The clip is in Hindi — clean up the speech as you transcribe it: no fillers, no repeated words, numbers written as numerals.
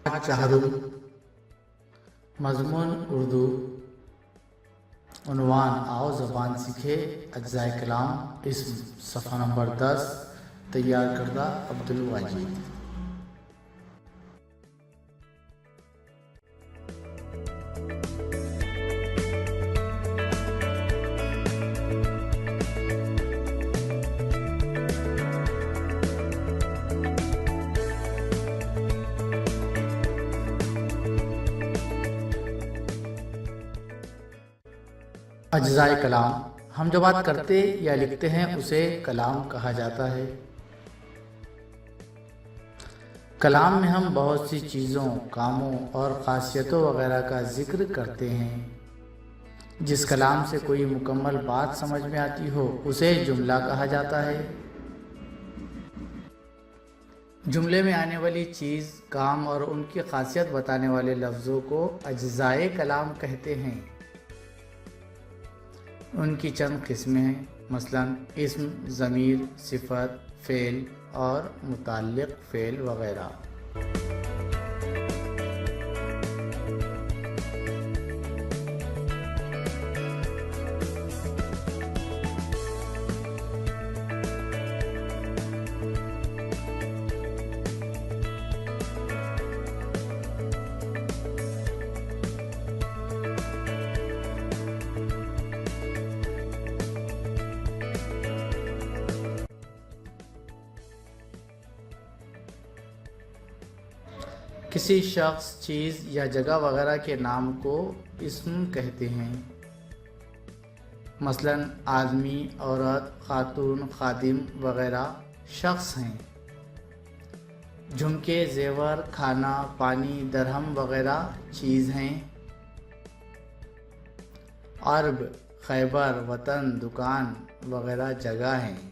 चाहरुल मजमून उर्दू उन्वान आओ ज़बान सीखे अज्जाए कलाम इस्म सफ़ा नंबर 10 तैयार करदा अब्दुल वाजिद। अज्जाए कलाम हम जो बात करते या लिखते हैं उसे कलाम कहा जाता है। कलाम में हम बहुत सी चीज़ों, कामों और ख़ासियतों वगैरह का जिक्र करते हैं। जिस कलाम से कोई मुकम्मल बात समझ में आती हो उसे जुमला कहा जाता है। जुमले में आने वाली चीज़, काम और उनकी ख़ासियत बताने वाले लफ्ज़ों को अज्जाए कलाम कहते हैं। उनकी चंद किस्में हैं, मसलन इस्म, ज़मीर, सिफ़त, फ़ेल और मुताल्लिक़ फ़ेल वग़ैरह। किसी शख्स, चीज़ या जगह वगैरह के नाम को इस्म कहते हैं। मसलन आदमी, औरत, खातून, खादिम वगैरह शख्स हैं। झुमके, जेवर, खाना, पानी, दरहम वगैरह चीज़ हैं। अरब, खैबर, वतन, दुकान वगैरह जगह हैं।